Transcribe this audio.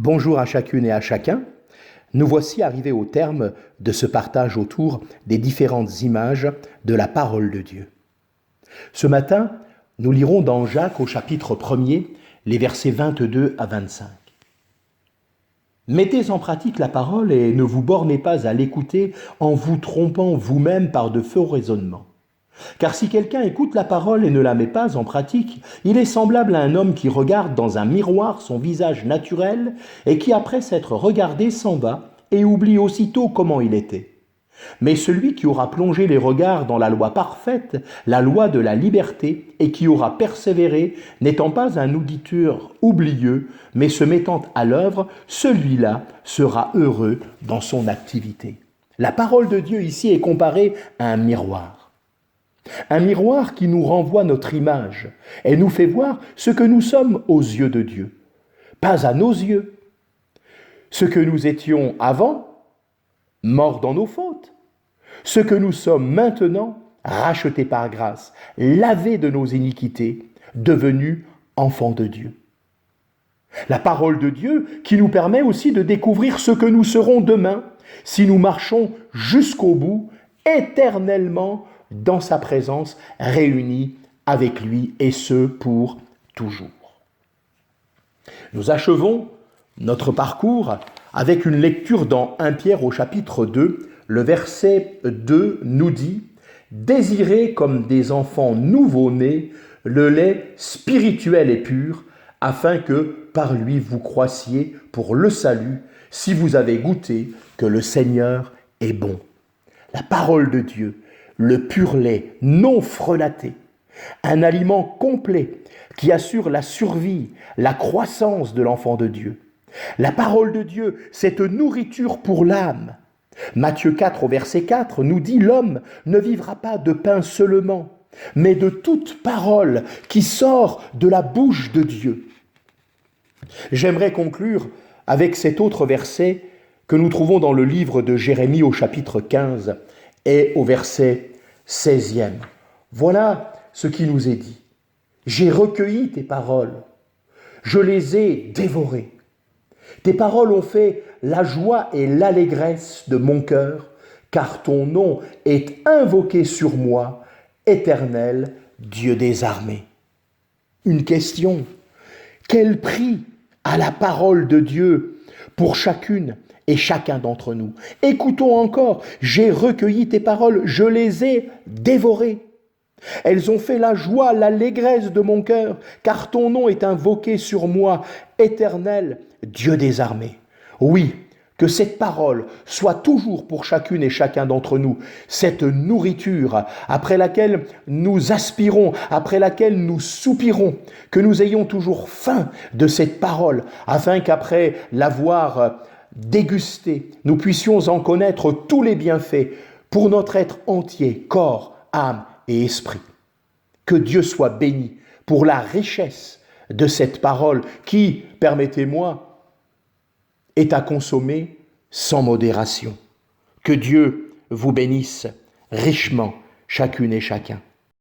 Bonjour à chacune et à chacun. Nous voici arrivés au terme de ce partage autour des différentes images de la parole de Dieu. Ce matin, nous lirons dans Jacques au chapitre 1er les versets 22 à 25. Mettez en pratique la parole et ne vous bornez pas à l'écouter en vous trompant vous-même par de faux raisonnements. Car si quelqu'un écoute la parole et ne la met pas en pratique, il est semblable à un homme qui regarde dans un miroir son visage naturel et qui, après s'être regardé, s'en va et oublie aussitôt comment il était. Mais celui qui aura plongé les regards dans la loi parfaite, la loi de la liberté, et qui aura persévéré, n'étant pas un auditeur oublieux, mais se mettant à l'œuvre, celui-là sera heureux dans son activité. La parole de Dieu ici est comparée à un miroir. Un miroir qui nous renvoie notre image et nous fait voir ce que nous sommes aux yeux de Dieu. Pas à nos yeux. Ce que nous étions avant, morts dans nos fautes. Ce que nous sommes maintenant, rachetés par grâce, lavés de nos iniquités, devenus enfants de Dieu. La parole de Dieu qui nous permet aussi de découvrir ce que nous serons demain si nous marchons jusqu'au bout, éternellement, dans sa présence, réunis avec lui, et ce, pour toujours. Nous achevons notre parcours avec une lecture dans 1 Pierre au chapitre 2. Le verset 2 nous dit « Désirez comme des enfants nouveau-nés le lait spirituel et pur, afin que par lui vous croissiez pour le salut, si vous avez goûté que le Seigneur est bon. » La parole de Dieu, le pur lait non frelaté, un aliment complet qui assure la survie, la croissance de l'enfant de Dieu. La parole de Dieu, cette nourriture pour l'âme. Matthieu 4 au verset 4 nous dit « L'homme ne vivra pas de pain seulement, mais de toute parole qui sort de la bouche de Dieu. » J'aimerais conclure avec cet autre verset que nous trouvons dans le livre de Jérémie au chapitre 15 et au verset 16e. Voilà ce qui nous est dit. « J'ai recueilli tes paroles, je les ai dévorées. Tes paroles ont fait la joie et l'allégresse de mon cœur, car ton nom est invoqué sur moi, Éternel, Dieu des armées. » Une question. Quel prix a la parole de Dieu pour chacune et chacun d'entre nous? Écoutons encore. J'ai recueilli tes paroles, je les ai dévorées. Elles ont fait la joie, l'allégresse de mon cœur, car ton nom est invoqué sur moi, Éternel, Dieu des armées. Oui, que cette parole soit toujours pour chacune et chacun d'entre nous, cette nourriture après laquelle nous aspirons, après laquelle nous soupirons, que nous ayons toujours faim de cette parole, afin qu'après l'avoir dégustée, nous puissions en connaître tous les bienfaits pour notre être entier, corps, âme et esprit. Que Dieu soit béni pour la richesse de cette parole qui, permettez-moi, est à consommer sans modération. Que Dieu vous bénisse richement, chacune et chacun.